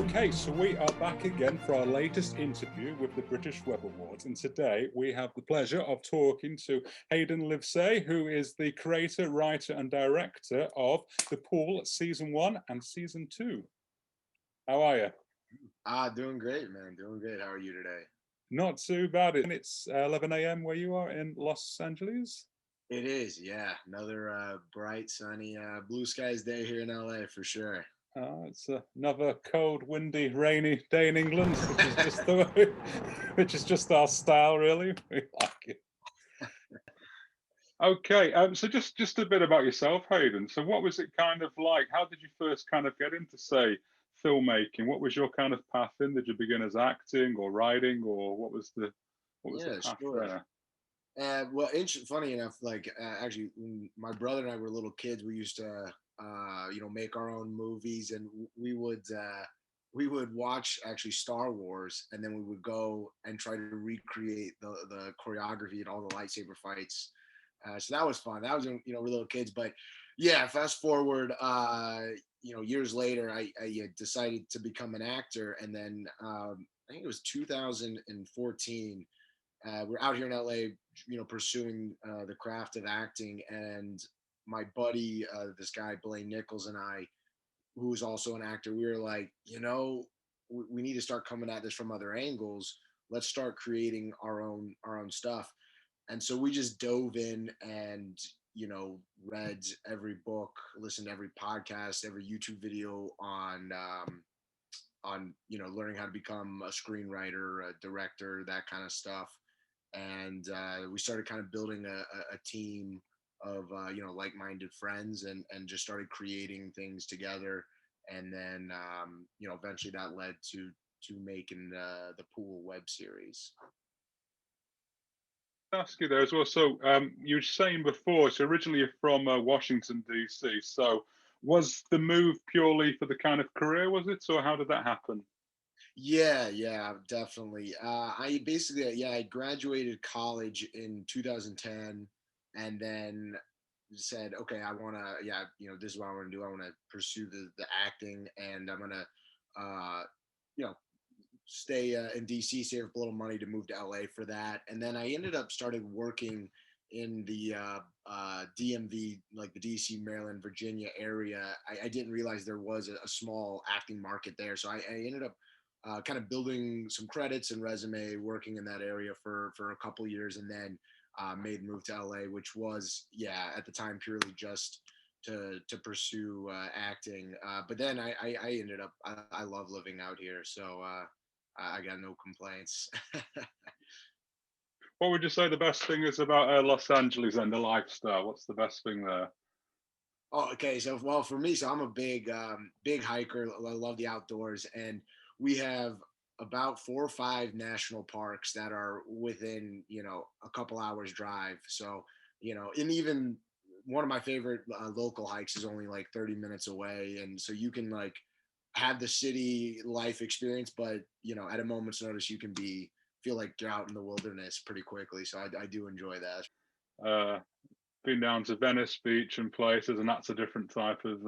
Okay, so we are back again for our latest interview with the British Web Awards, and today we have the pleasure of talking to Hayden Livesay, who is the creator, writer and director of The Pool Season 1 and Season 2. How are you? Doing great, man. Doing great. How are you today? Not too bad. It's 11 a.m. where you are in Los Angeles. It is, yeah. Another bright, sunny, blue skies day here in LA for sure. It's another cold, windy, rainy day in England, which is just the way, which is just our style, really. We like it. Okay, so just a bit about yourself, Hayden. So, what was it kind of like? How did you first kind of get into, say, filmmaking? What was your kind of path in? Did you begin as acting or writing, or what was the Yeah, path sure. there? Well, funny enough, like actually, when my brother and I were little kids, we used to, make our own movies, and we would watch actually Star Wars, and then we would go and try to recreate the choreography and all the lightsaber fights. So that was fun. That was when we're little kids, but yeah, fast forward, years later, I decided to become an actor, and then I think it was 2014. We're out here in LA, pursuing the craft of acting, and my buddy, this guy Blaine Nichols, and I, who is also an actor, we were like, we need to start coming at this from other angles. Let's start creating our own stuff. And so we just dove in and read every book, listened to every podcast, every YouTube video on learning how to become a screenwriter, a director, that kind of stuff. And we started kind of building a team of like-minded friends, and just started creating things together. And then eventually that led to making the Pool web series. Ask you there as well. So, you were saying before, so originally you're from Washington DC. So, was the move purely for the kind of career, was it, or how did that happen? Yeah, definitely. I basically, yeah, I graduated college in 2010, and then said, okay, I want to, yeah, this is what I want to do. I want to pursue the acting, and I'm gonna, uh, you know, stay in DC, save up a little money to move to LA for that. And then I ended up started working in the DMV, like the DC, Maryland, Virginia area. I didn't realize there was a small acting market there. So I ended up kind of building some credits and resume, working in that area for a couple years, and then made the move to LA, which was, yeah, at the time purely just to pursue acting. But then I ended up, I love living out here. So I got no complaints. What would you say the best thing is about Los Angeles and the lifestyle? What's the best thing there? Oh, okay. So, well, for me, so I'm a big hiker. I love the outdoors, and we have about 4 or 5 national parks that are within, a couple hours drive. So, and even one of my favorite local hikes is only like 30 minutes away, and so you can like have the city life experience, but at a moment's notice, you can feel like you're out in the wilderness pretty quickly. So I do enjoy that. Uh, Been down to Venice Beach and places, and that's a different type of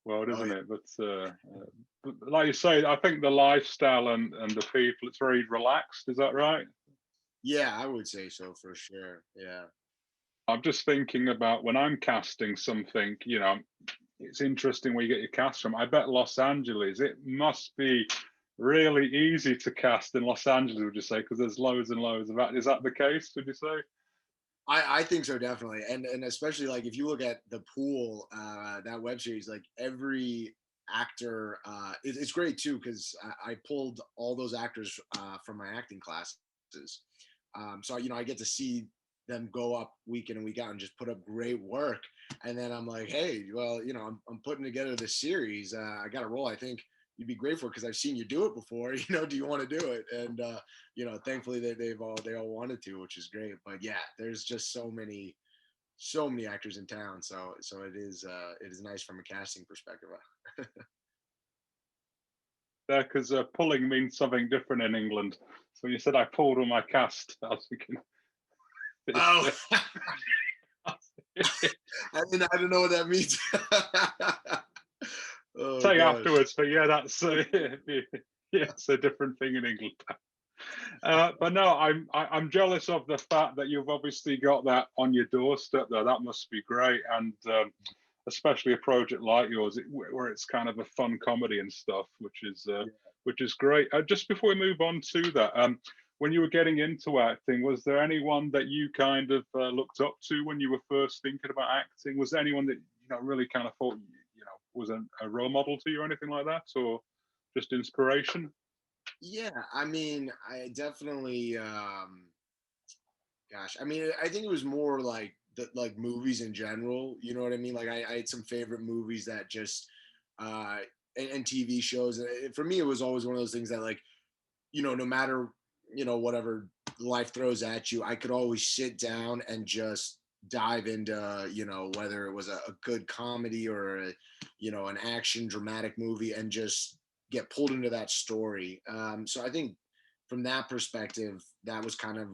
world, Oh isn't yeah. it? But like you say, I think the lifestyle and the people, it's very relaxed. Is that right? Yeah, I would say so for sure. Yeah. I'm just thinking about when I'm casting something, it's interesting where you get your cast from. I bet Los Angeles, it must be really easy to cast in Los Angeles, would you say? Because there's loads and loads of that. Is that the case, would you say? I think so, definitely. And especially like if you look at the Pool, that web series, like every actor, it's great too, because I pulled all those actors from my acting classes. So I get to see them go up week in and week out and just put up great work. And then I'm like, hey, well, I'm putting together this series. I got a role. I think you'd be great for it because I've seen you do it before. Do you want to do it? And thankfully they all wanted to, which is great. But yeah, there's just so many actors in town. So it is nice from a casting perspective. There, because pulling means something different in England. So when you said I pulled on my cast, I was thinking, Oh, I didn't know what that means. Oh say gosh. afterwards, but yeah, that's yeah, it's a different thing in England. But no, I'm jealous of the fact that you've obviously got that on your doorstep. Though that must be great, and especially a project like yours, where it's kind of a fun comedy and stuff, which is great. Just before we move on to that, when you were getting into acting, was there anyone that you kind of looked up to when you were first thinking about acting? Was there anyone that really kind of thought was a role model to you or anything like that, or just inspiration? Yeah, I mean, I definitely gosh, I mean, I think it was more like like movies in general, you know what I mean? Like I had some favorite movies that just uh and TV shows. And for me it was always one of those things that, like, no matter, whatever life throws at you, I could always sit down and just dive into, whether it was a good comedy or an action dramatic movie, and just get pulled into that story. So I think from that perspective, that was kind of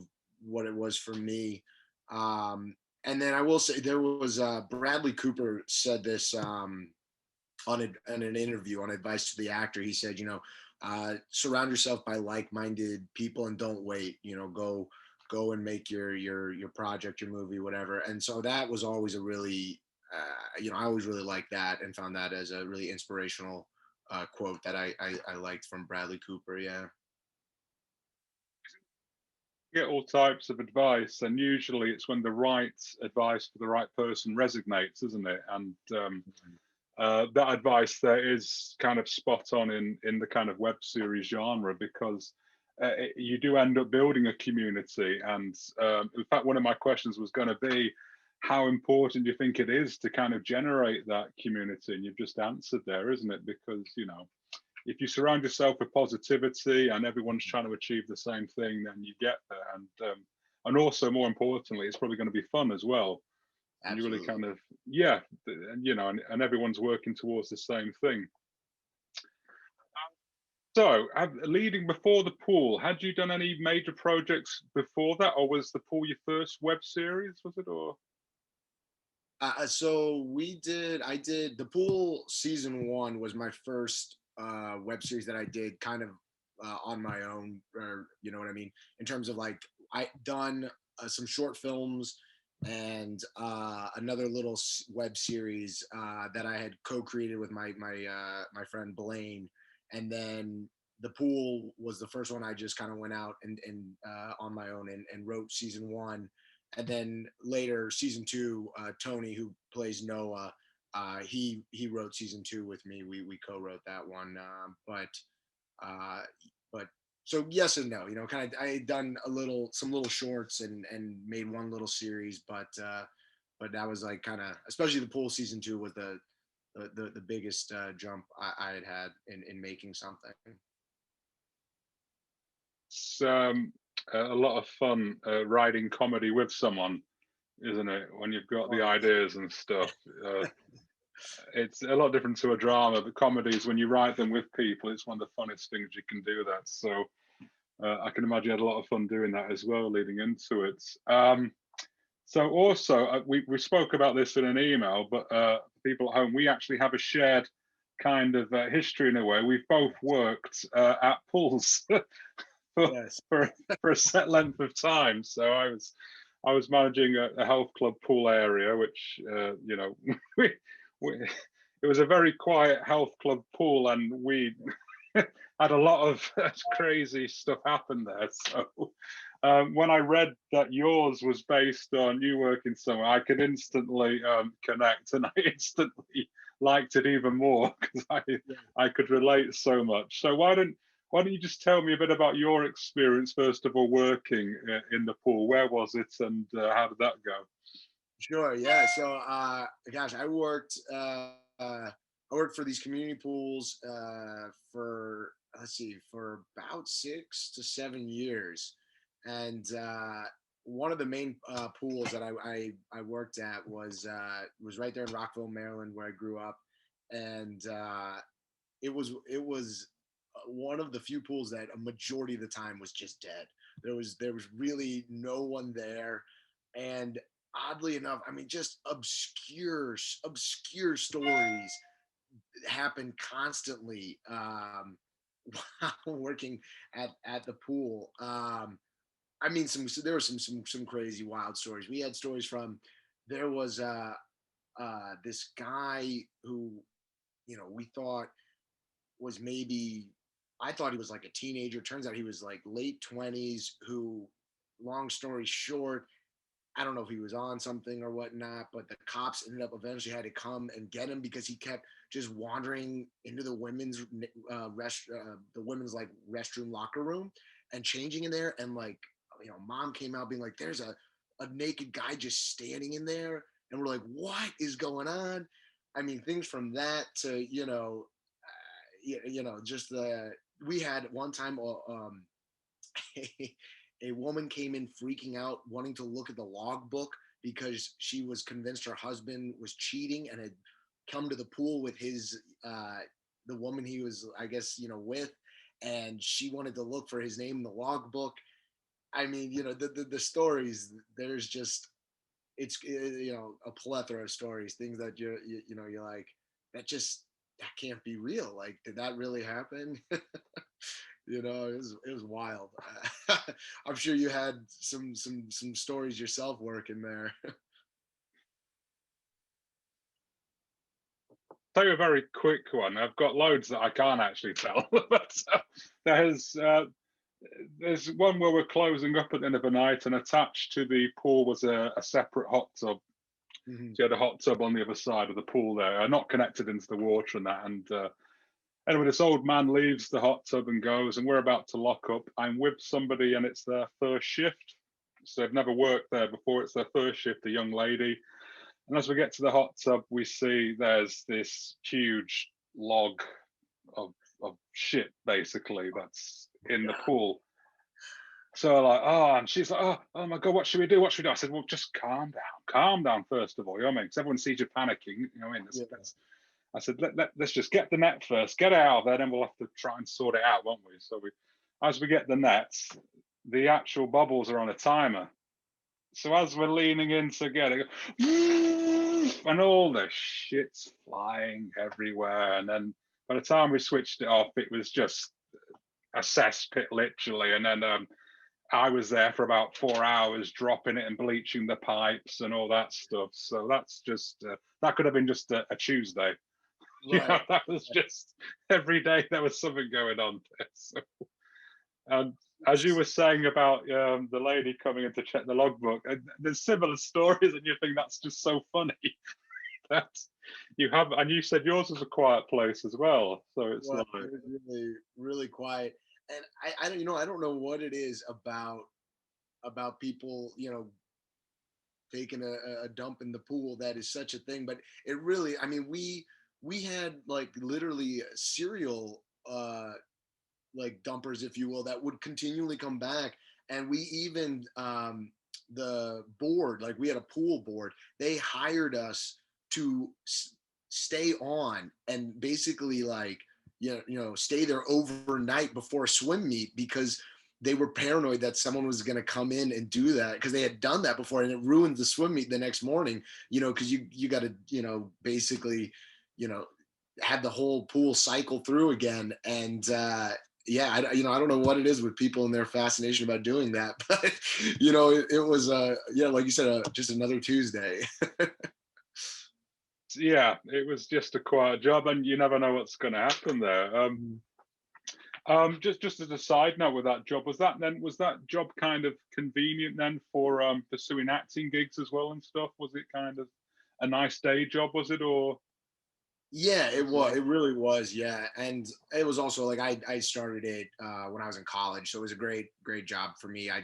what it was for me. Um, and then I will say there was Bradley Cooper said this in an interview on Advice to the Actor. He said, surround yourself by like-minded people and don't wait. Go and make your project, your movie, whatever. And so that was always a really, I always really liked that and found that as a really inspirational quote that I liked from Bradley Cooper. Yeah. Get all types of advice, and usually it's when the right advice for the right person resonates, isn't it? And that advice there is kind of spot on in the kind of web series genre, because you do end up building a community. And in fact, one of my questions was going to be, how important do you think it is to kind of generate that community? And you've just answered there, isn't it? Because if you surround yourself with positivity and everyone's trying to achieve the same thing, then you get there. And also, more importantly, it's probably going to be fun as well. And you really Absolutely. kind of, yeah, and everyone's working towards the same thing. So, leading before the pool, had you done any major projects before that, or was the pool your first web series? Was it, or? So I did the Pool season one was my first web series that I did kind of on my own, or you know what I mean, in terms of like I done some short films and another little web series that I had co-created with my friend Blaine. And then the Pool was the first one I just kind of went out and on my own and wrote season one. And then later season two, Tony, who plays Noah, he wrote season two with me. We co-wrote that one. Uh, but so yes and no, kind of I had done some little shorts and made one little series, but that was like kind of, especially the Pool season two was the biggest jump I had in making something. It's a lot of fun writing comedy with someone, isn't it? When you've got Oh the yeah. ideas and stuff. It's a lot different to a drama. The comedies, when you write them with people, it's one of the funnest things you can do that. So I can imagine you had a lot of fun doing that as well, leading into it. So also, we spoke about this in an email, but people at home, we actually have a shared kind of history in a way. We've both worked at pools for, Yes. for for a set length of time. So I was managing a health club pool area, which we, we it was a very quiet health club pool, and we had a lot of crazy stuff happen there. So when I read that yours was based on you working somewhere, I could instantly connect, and I instantly liked it even more because I could relate so much. So why don't you just tell me a bit about your experience first of all working in the pool? Where was it, and how did that go? Sure. Yeah. So, gosh, I worked for these community pools for, let's see, for about 6 to 7 years, and one of the main pools that I worked at was right there in Rockville, Maryland, where I grew up, and it was one of the few pools that a majority of the time was just dead. There was really no one there, and oddly enough, I mean, just obscure stories happened constantly while working at the pool. I mean, there were some crazy wild stories. We had stories from there was this guy who, you know, we thought was maybe, I thought he was like a teenager. Turns out he was like late 20s. Who, long story short, I don't know if he was on something or whatnot, but the cops ended up eventually had to come and get him because he kept just wandering into the the women's like restroom locker room and changing in there. And like, you know, mom came out being like, "There's a naked guy just standing in there," and we're like, "What is going on?" I mean, things from that to, just the we had one time a, a woman came in freaking out, wanting to look at the logbook because she was convinced her husband was cheating and had come to the pool with the woman he was, I guess, with, and she wanted to look for his name in the logbook. I mean, the stories. There's just it's a plethora of stories, things that you're like, that can't be real. Like, did that really happen? It was wild. I'm sure you had some stories yourself working there. Tell you a very quick one. I've got loads that I can't actually tell, but there's there's one where we're closing up at the end of the night, and attached to the pool was a separate hot tub. Mhm. So you had a hot tub on the other side of the pool there, not connected into the water and that. And anyway, this old man leaves the hot tub and goes, and we're about to lock up. I'm with somebody, and it's their first shift. So they've never worked there before. It's their first shift, a young lady. And as we get to the hot tub, we see there's this huge log of shit, basically, that's in the pool. So like, oh, and she's like, oh my God, what should we do? What should we do? I said, well, just calm down first of all. You know what I mean? Because everyone sees you panicking. You know what I mean? Yeah. I said, let's just get the net first, get it out of there, then we'll have to try and sort it out, won't we? So as we get the nets, the actual bubbles are on a timer. So as we're leaning in to get it, and all the shit's flying everywhere. And then by the time we switched it off, it was just a cesspit, literally. And then I was there for about 4 hours, dropping it and bleaching the pipes and all that stuff. So that's just that could have been just a Tuesday. Right. That was just every day there was something going on there. So, and as you were saying about the lady coming in to check the logbook, there's similar stories, and you think that's just so funny. That you have, and you said yours was a quiet place as well. So it's Well, like, it was really, really quiet. And I don't, I don't know what it is about people, taking a dump in the pool that is such a thing. But it really, I mean, we had like literally serial like dumpers, if you will, that would continually come back. And we even the board, like we had a pool board, they hired us to stay on and basically like stay there overnight before swim meet because they were paranoid that someone was going to come in and do that because they had done that before and it ruined the swim meet the next morning, because you got to basically you know have the whole pool cycle through again. And yeah, I don't know what it is with people and their fascination about doing that, but it was yeah, like you said, just another Tuesday. yeah, it was just a quiet job, and you never know what's going to happen there. Just as a side note with that job, was that job kind of convenient then for pursuing acting gigs as well and stuff? Was it kind of a nice day job, was it, or? Yeah, it was. It really was. Yeah, and it was also like I started it when I was in college, so it was a great job for me. I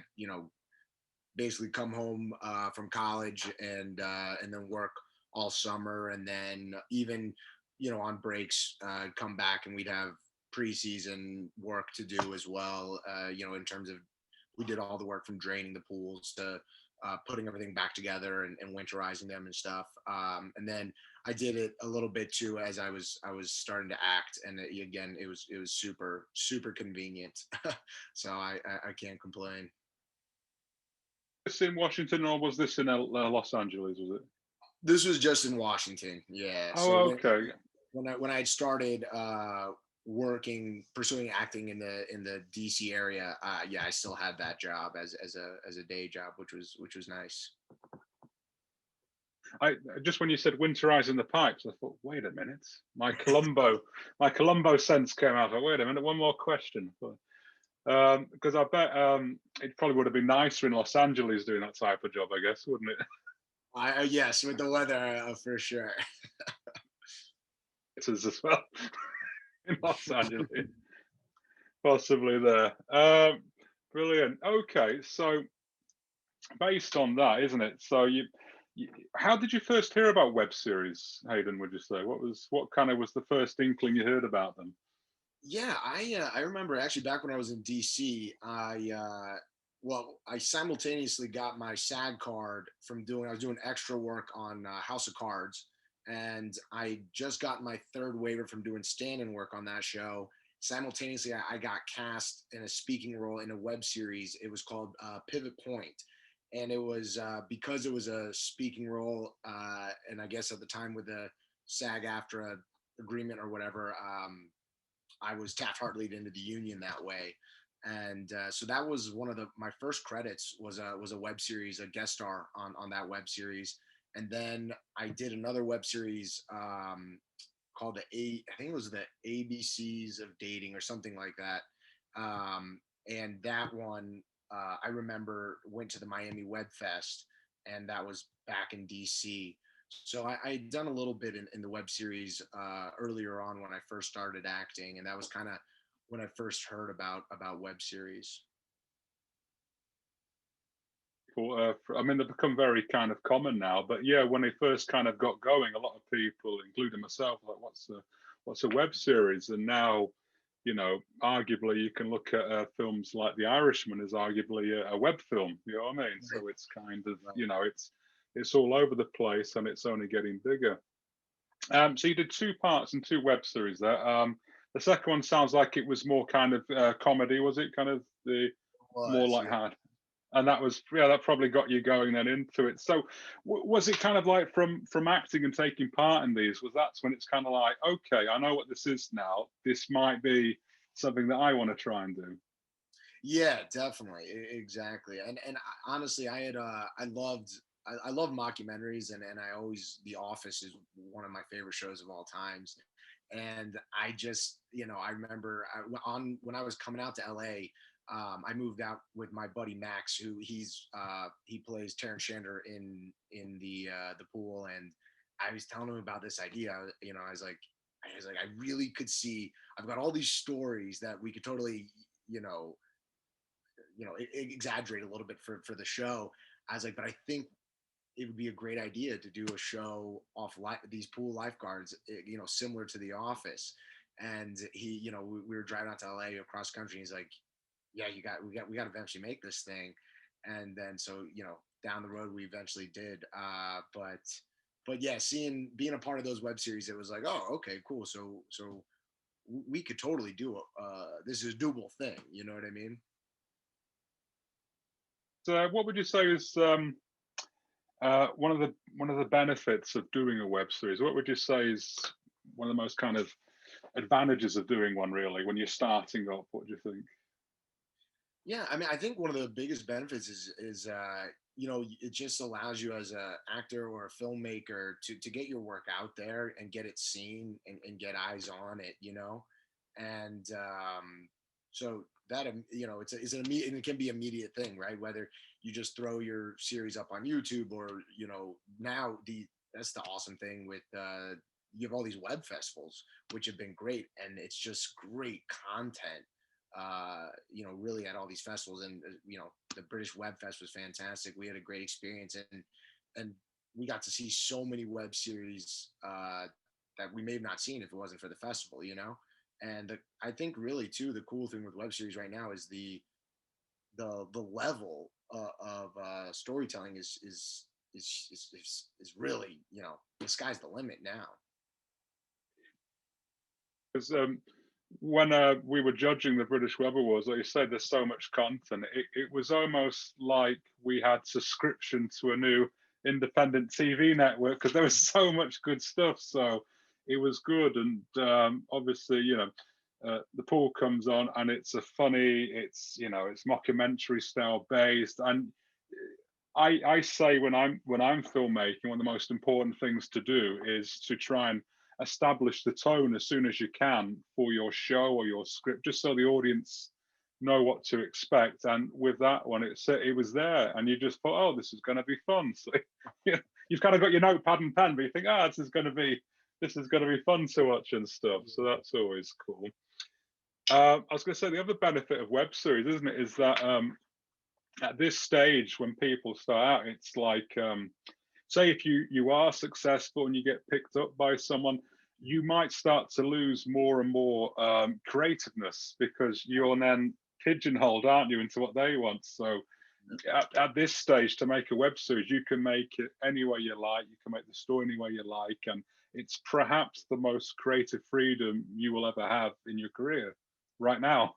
basically come home from college and then work all summer, and then even on breaks come back, and we'd have preseason work to do as well. In terms of we did all the work from draining the pools to putting everything back together and winterizing them and stuff. And then I did it a little bit too as I was starting to act, and again it was super convenient. So I can't complain. This in Washington, or was this in Los Angeles? Was it? This was just in Washington, yeah. Oh, So okay. when I had started pursuing acting in the DC area, yeah, I still had that job as a day job, which was nice. I just when you said winterizing the pipes, I thought, wait a minute, my Columbo sense came out. I thought, wait a minute, one more question. Because I bet it probably would have been nicer in Los Angeles doing that type of job, I guess, wouldn't it? Yes, with the weather, for sure. It is as well in Los Angeles, possibly there. Brilliant. Okay, so based on that, isn't it? So you, how did you first hear about web series, Hayden? Would you say what kind of was the first inkling you heard about them? Yeah, I remember actually back when I was in DC, I simultaneously got my SAG card from doing I was doing extra work on House of Cards, and I just got my third waiver from doing stand-in work on that show. Simultaneously, I got cast in a speaking role in a web series. It was called Pivot Point, and it was because it was a speaking role, and I guess at the time with the SAG-AFTRA agreement or whatever. I was Taft-Hartley'd into the union that way, and so that was one of my first credits was a web series, a guest star on that web series, and then I did another web series called I think it was the ABCs of Dating or something like that, and that one I remember went to the Miami Web Fest, and that was back in DC. So I'd done a little bit in the web series earlier on when I first started acting, and that was kind of when I first heard about web series. I mean, they've become very kind of common now, but yeah, when they first kind of got going, a lot of people, including myself, like, what's a web series? And now, arguably, you can look at films like The Irishman as arguably a web film. You know what I mean? Right. So it's kind of, Right. it's all over the place, and it's only getting bigger. So you did two parts and two web series there. The second one sounds like it was more kind of comedy, was it? Kind of the more Was, yeah. light-hearted, and that was, yeah, that probably got you going then into it. So was it kind of like from acting and taking part in these, was that's when it's kind of like, okay, I know what this is now, this might be something that I want to try and do? Yeah, definitely. Exactly. And honestly, I love mockumentaries, and I always The Office is one of my favorite shows of all times. And I just, I remember when I was coming out to LA, I moved out with my buddy Max, who he plays Terrence Shander in the Pool, and I was telling him about this idea. I really could see. I've got all these stories that we could totally, you know, exaggerate a little bit for the show. I was like, but I think it would be a great idea to do a show off these pool lifeguards, similar to The Office. And we were driving out to LA across country. And he's like, yeah, we got to eventually make this thing. And then so down the road we eventually did. But yeah, being a part of those web series, it was like, oh, okay, cool. So we could totally do this is a doable thing. You know what I mean? So what would you say is one of the benefits of doing a web series? What would you say is one of the most kind of advantages of doing one, really, when you're starting up? What do you think? Yeah, I mean, I think one of the biggest benefits is it just allows you as a actor or a filmmaker to get your work out there and get it seen and get eyes on it, and so that it's an immediate, and it can be immediate thing, right? Whether you just throw your series up on YouTube, or now that's the awesome thing with you have all these web festivals which have been great, and it's just great content really at all these festivals. And the British Web Fest was fantastic. We had a great experience, and we got to see so many web series that we may have not seen if it wasn't for the festival. And I think really too the cool thing with web series right now is the level of storytelling is really the sky's the limit now. Because when we were judging the British Web Awards, like you said, there's so much content. It was almost like we had subscription to a new independent TV network because there was so much good stuff. So it was good. And obviously, the pool comes on, and it's a funny, it's mockumentary style based. And I say when I'm filmmaking, one of the most important things to do is to try and establish the tone as soon as you can for your show or your script, just so the audience know what to expect. And with that one, it was there, and you just thought, oh, this is going to be fun. So you've kind of got your notepad and pen, but you think, this is going to be fun to watch and stuff. So that's always cool. I was going to say the other benefit of web series, isn't it, is that at this stage when people start out, it's like, say if you are successful and you get picked up by someone, you might start to lose more and more creativeness, because you're then pigeonholed, aren't you, into what they want. So at this stage, to make a web series, you can make it any way you like, you can make the story any way you like, and it's perhaps the most creative freedom you will ever have in your career right now.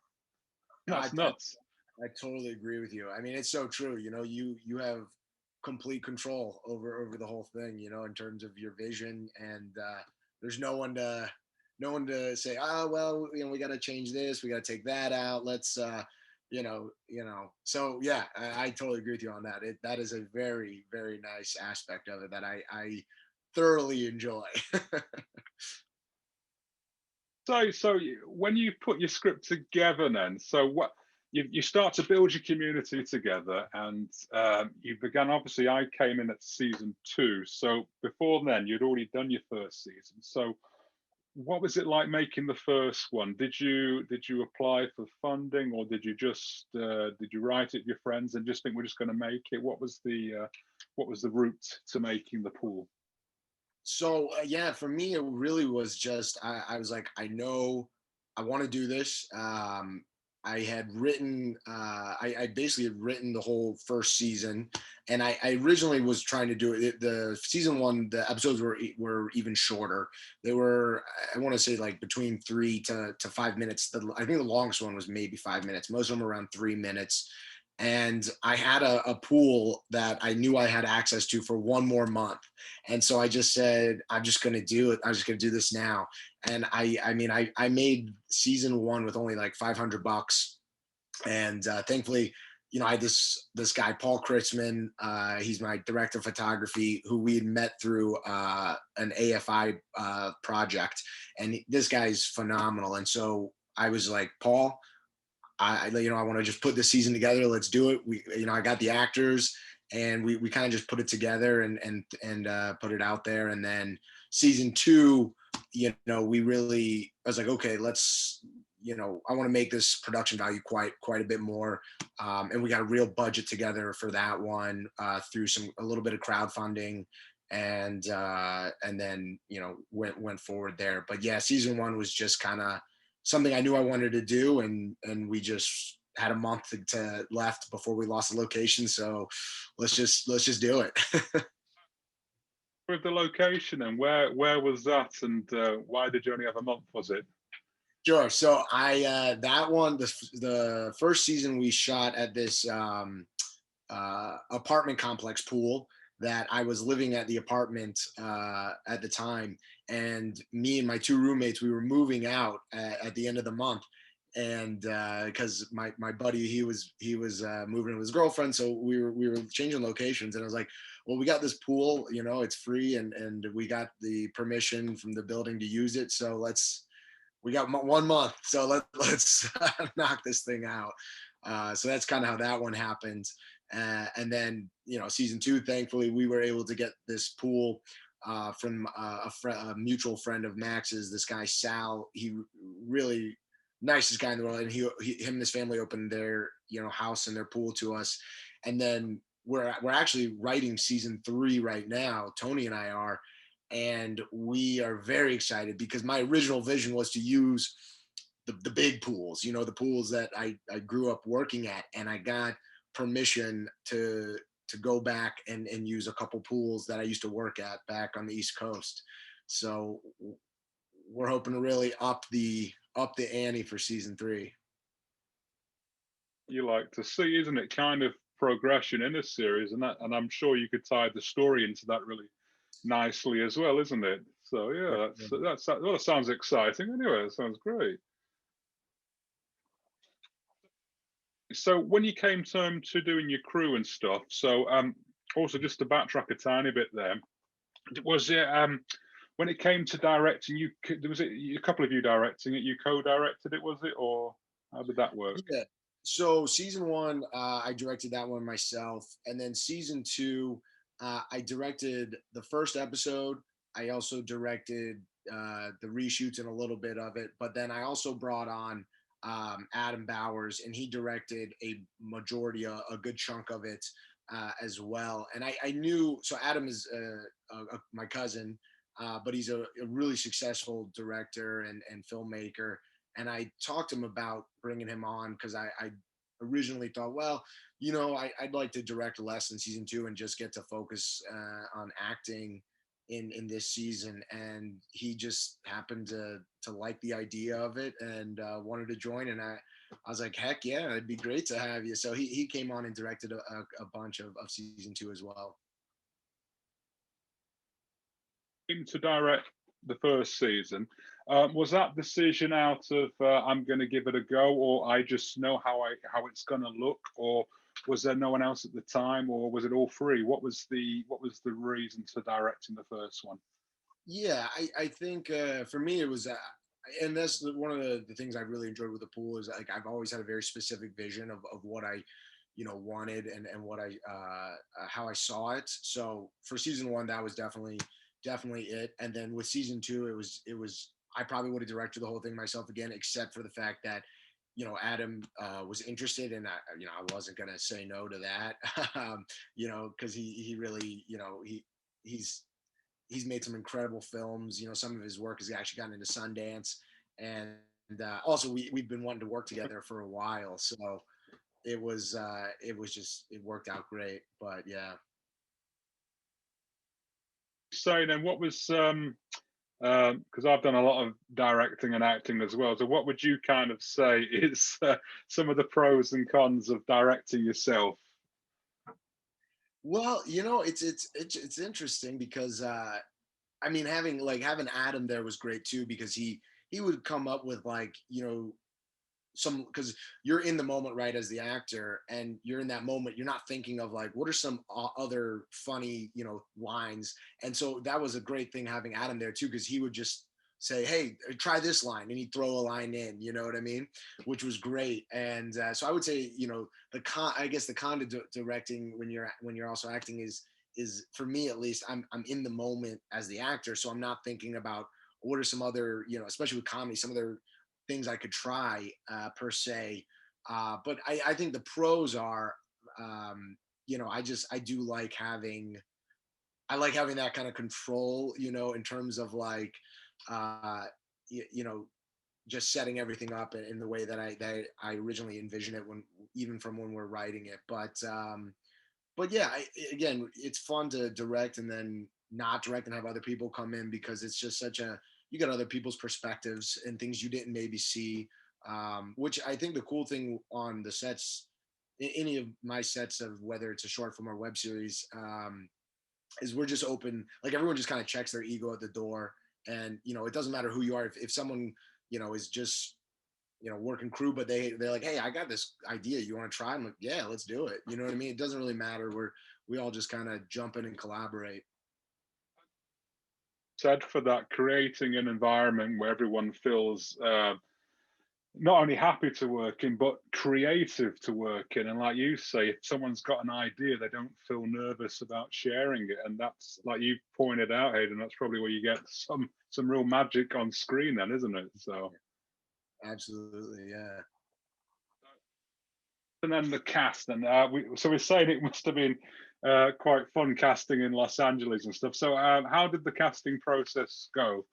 That's nuts. I totally agree with you. I mean, it's so true. You have complete control over the whole thing. In terms of your vision, and there's no one to say, oh well, we got to change this, we got to take that out. Let's So yeah, I totally agree with you on that. That is a very, very nice aspect of it that I thoroughly enjoy. So when you put your script together, then what you start to build your community together, and you began. Obviously, I came in at season 2, so before then you'd already done your first season. So what was it like making the first one? Did you apply for funding, or did you just did you write it with your friends and just think we're just going to make it? What was the route to making the pool? So yeah, for me, it really was just I was like, I know I want to do this. I had written, I basically had written the whole first season, and I originally was trying to do it. The season 1, the episodes were even shorter. They were, I want to say, like between 3 to 5 minutes. I think the longest one was maybe 5 minutes. Most of them were around 3 minutes. And I had a pool that I knew I had access to for one more month. And so I just said, I'm just going to do it. I'm just going to do this now. And I mean, I made season 1 with only like $500. And thankfully, I had this guy, Paul Kritzman. He's my director of photography, who we had met through an AFI project. And this guy's phenomenal. And so I was like, Paul, I want to just put this season together. Let's do it. I got the actors, and we kind of just put it together and put it out there. And then season 2, I was like, okay, let's, I want to make this production value quite a bit more. And we got a real budget together for that one through a little bit of crowdfunding, and then went forward there. But yeah, season 1 was just kind of something I knew I wanted to do, and we just had a month to left before we lost the location. So let's just do it. With the location, and where was that, and why did you only have a month? Was it? Sure. So that one, the first season we shot at this apartment complex pool that I was living at the apartment at the time. And me and my 2 roommates, we were moving out at the end of the month. And because my buddy, he was moving with his girlfriend, so we were changing locations. And I was like, well, we got this pool, it's free, and we got the permission from the building to use it. So we got 1 month, so let's knock this thing out. So that's kind of how that one happened. And then, season 2, thankfully, we were able to get this pool from a mutual friend of Max's, this guy, Sal. He really nicest guy in the world. And him and his family opened their, house and their pool to us. And then we're actually writing season 3 right now. Tony and I are, and we are very excited because my original vision was to use the big pools, the pools that I grew up working at, and I got permission to go back and use a couple pools that I used to work at back on the East Coast. So we're hoping to really up the ante for season 3. You like to see, isn't it, kind of progression in a series, and I'm sure you could tie the story into that really nicely as well, isn't it? So yeah, that's well, that sounds exciting. Anyway, it sounds great. So when you came to doing your crew and stuff, so also just to backtrack a tiny bit there, was it when it came to directing, was it a couple of you directing it, you co-directed it, was it, or how did that work? Yeah. So season one, I directed that one myself, and then season two, I directed the first episode. I also directed the reshoots and a little bit of it, but then I also brought on Adam Bowers, and he directed a majority, a good chunk of it as well. And I knew so Adam is my cousin, but he's a really successful director and filmmaker, and I talked to him about bringing him on because I originally thought, well, I'd like to direct less in season two and just get to focus on acting in this season. And he just happened to like the idea of it and wanted to join. And I was like, heck yeah, it'd be great to have you. So he came on and directed a bunch of season two as well. To direct the first season, was that decision out of I'm going to give it a go, or I just know how it's going to look, or was there no one else at the time, or was it all three? What was the reason for directing the first one? Yeah, I think for me it was, and that's one of the things I really enjoyed with the pool is like I've always had a very specific vision of what I, wanted and what I how I saw it. So for season one, that was definitely it. And then with season two, it was I probably would have directed the whole thing myself again, except for the fact that Adam was interested, and I wasn't gonna say no to that, because he really he's he's made some incredible films. Some of his work has actually gotten into Sundance, and also we've been wanting to work together for a while. So it worked out great. But yeah. So then, what was because I've done a lot of directing and acting as well. So, what would you kind of say is some of the pros and cons of directing yourself? Well, it's interesting because I mean having Adam there was great too because he would come up with like some because you're in the moment right as the actor and you're in that moment you're not thinking of like what are some other funny lines, and so that was a great thing having Adam there too because he would just say hey try this line and he'd throw a line in, you know what I mean, which was great. And so I would say the con, I guess the con to directing when you're also acting is for me at least I'm in the moment as the actor, so I'm not thinking about what are some other especially with comedy some other things I could try per se. But I think the pros are, I do like having that kind of control, in terms of like, uh, you know, just setting everything up in the way that I originally envisioned it when even from when we're writing it. But yeah, again, it's fun to direct and then not direct and have other people come in because it's just such a you got other people's perspectives and things you didn't maybe see. Which I think the cool thing on the sets, any of my sets of whether it's a short film or web series, is we're just open. Like everyone just kind of checks their ego at the door, and it doesn't matter who you are. If someone is just working crew, but they're like, hey, I got this idea. You want to try? I'm like, yeah, let's do it. You know what I mean? It doesn't really matter. We all just kind of jump in and collaborate. Said for that, creating an environment where everyone feels not only happy to work in, but creative to work in. And like you say, if someone's got an idea, they don't feel nervous about sharing it. And that's like you pointed out, Hayden. That's probably where you get some real magic on screen, then, isn't it? So. Absolutely, yeah. And then the cast, and we're saying it must have been quite fun casting in Los Angeles and stuff. So, how did the casting process go?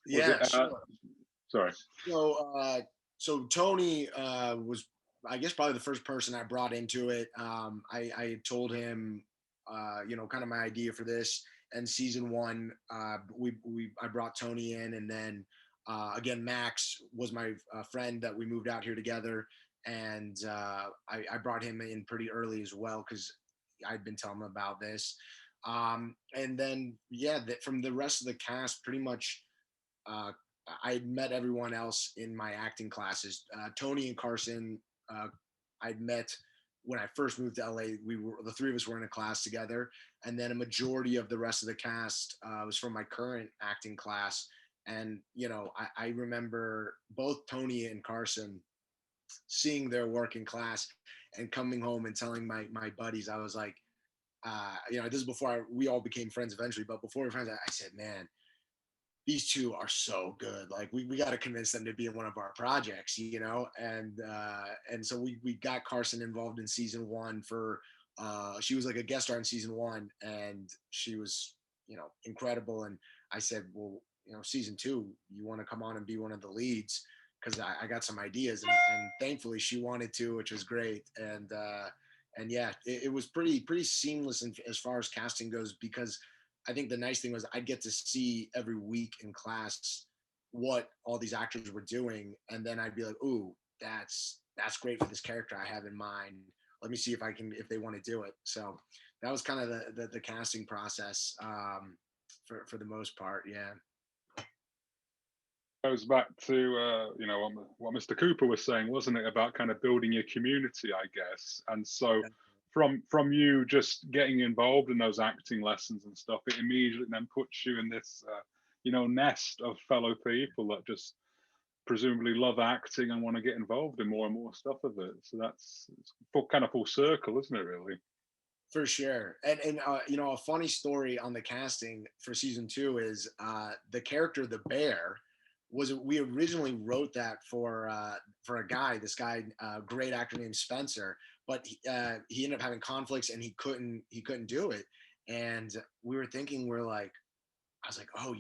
Was it? Yeah, sure. Sorry. So, so Tony was, I guess, probably the first person I brought into it. I told him, kind of my idea for this. And season one, I brought Tony in, and then again, Max was my friend that we moved out here together, and I brought him in pretty early as well because I'd been telling him about this. And then yeah, from the rest of the cast, pretty much uh, I had met everyone else in my acting classes. Tony and Carson, I'd met when I first moved to LA. The three of us were in a class together, and then a majority of the rest of the cast was from my current acting class. And I remember both Tony and Carson seeing their work in class and coming home and telling my buddies. I was like, this is before we all became friends eventually, but before we were friends, I said, man, these two are so good. Like we got to convince them to be in one of our projects, and so we got Carson involved in season one for she was like a guest star in season one, and she was incredible. And I said, well, season two, you want to come on and be one of the leads, because I got some ideas, and thankfully she wanted to, which was great. And yeah, it was pretty seamless as far as casting goes, because I think the nice thing was I'd get to see every week in class what all these actors were doing, and then I'd be like, "Ooh, that's great for this character I have in mind. Let me see if they want to do it." So that was kind of the casting process, for the most part. Yeah. Goes back to what Mr. Cooper was saying, wasn't it, about kind of building your community, I guess. And so from you just getting involved in those acting lessons and stuff, it immediately then puts you in this nest of fellow people that just presumably love acting and want to get involved in more and more stuff of it. So it's kind of full circle, isn't it, really? For sure. And a funny story on the casting for season two is the character the bear we originally wrote that for a guy, this guy, great actor named Spencer, but he ended up having conflicts and he couldn't do it. And we were thinking, I was like, oh,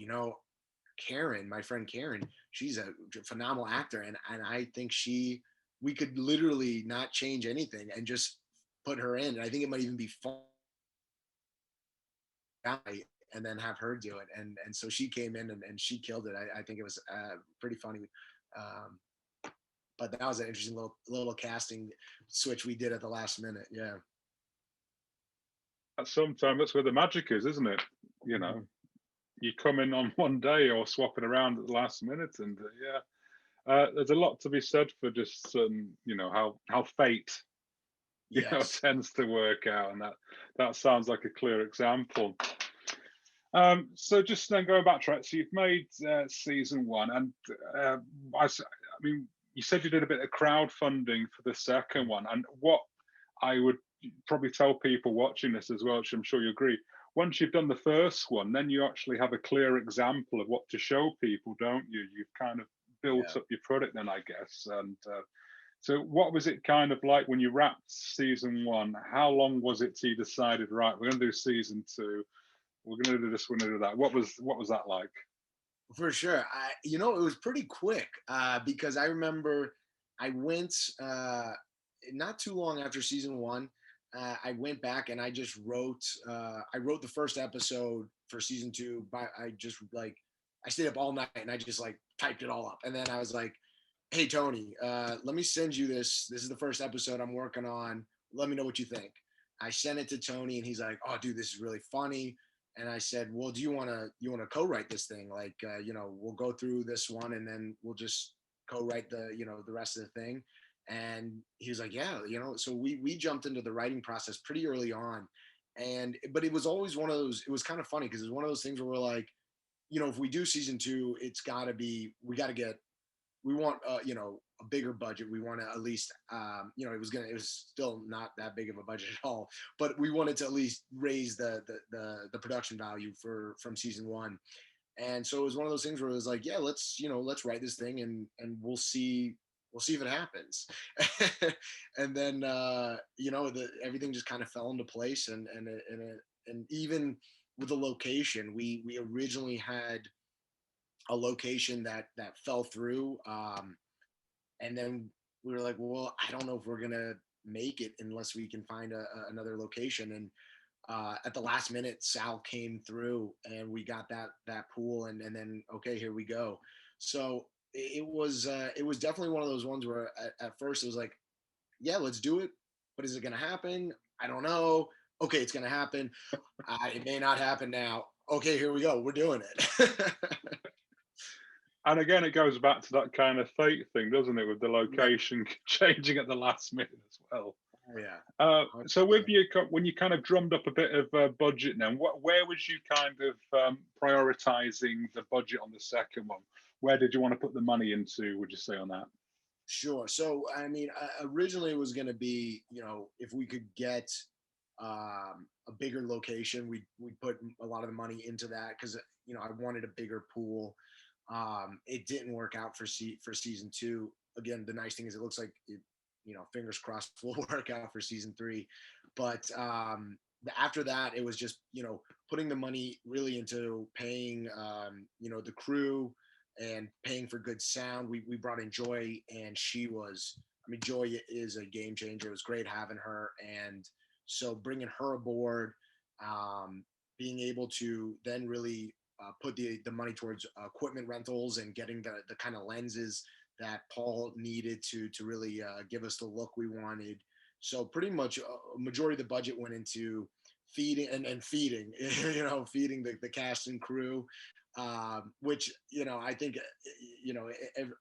Karen, my friend Karen, she's a phenomenal actor, and I think we could literally not change anything and just put her in. And I think it might even be fun, and then have her do it. And so she came in and she killed it. I think it was pretty funny. Um, but that was an interesting little casting switch we did at the last minute. Yeah. Sometimes that's where the magic is, isn't it? You come in on one day or swapping around at the last minute, and there's a lot to be said for just how fate Yes. tends to work out, and that sounds like a clear example. So just then going back to it, so you've made season one, and I mean, you said you did a bit of crowdfunding for the second one, and what I would probably tell people watching this as well, which I'm sure you agree, once you've done the first one, then you actually have a clear example of what to show people, don't you? You've kind of built up your product then, I guess. And so what was it kind of like when you wrapped season one? How long was it till you decided, right, we're going to do season two, we're going to do this, we're going to do that? What was that like? For sure. It was pretty quick, because I remember I went not too long after season one. I went back and I just wrote. I wrote the first episode for season two. I stayed up all night and I just like typed it all up. And then I was like, "Hey Tony, let me send you this. This is the first episode I'm working on. Let me know what you think." I sent it to Tony and he's like, "Oh, dude, this is really funny." And I said, "Well, do you want to co-write this thing? Like, we'll go through this one and then we'll just co-write the rest of the thing." And he was like, "Yeah, So we jumped into the writing process pretty early on, but it was always one of those. It was kind of funny because it was one of those things where we're like, if we do season two, we got to get we want a bigger budget. We want to at least it was still not that big of a budget at all, but we wanted to at least raise the production value from season one. And so it was one of those things where it was like, yeah, let's write this thing and we'll see if it happens. And then everything just kind of fell into place, and even with the location, we originally had a location that fell through, and then we were like, well, I don't know if we're gonna make it unless we can find another location. And at the last minute, Sal came through and we got that pool, and then okay, here we go. So it was definitely one of those ones where at first it was like, yeah, let's do it, but is it gonna happen? I don't know. Okay, it's going to happen. It may not happen now. Okay, here we go. We're doing it. And again, it goes back to that kind of fate thing, doesn't it, with the Yeah. location changing at the last minute as well. Oh, yeah. So with 100%. you, when you kind of drummed up a bit of budget, then where was you kind of prioritizing the budget on the second one? Where did you want to put the money into? Would you say on that? Sure. So, I mean, originally it was going to be, if we could get a bigger location, we put a lot of the money into that because I wanted a bigger pool. It didn't work out for season two. Again, the nice thing is it looks like it, fingers crossed will work out for season three. But after that, it was just putting the money really into paying the crew and paying for good sound. We brought in Joy, and Joy is a game changer. It was great having her, and so bringing her aboard, being able to then really put the money towards equipment rentals and getting the kind of lenses that Paul needed to really give us the look we wanted. So pretty much a majority of the budget went into feeding and feeding, feeding the cast and crew, which I think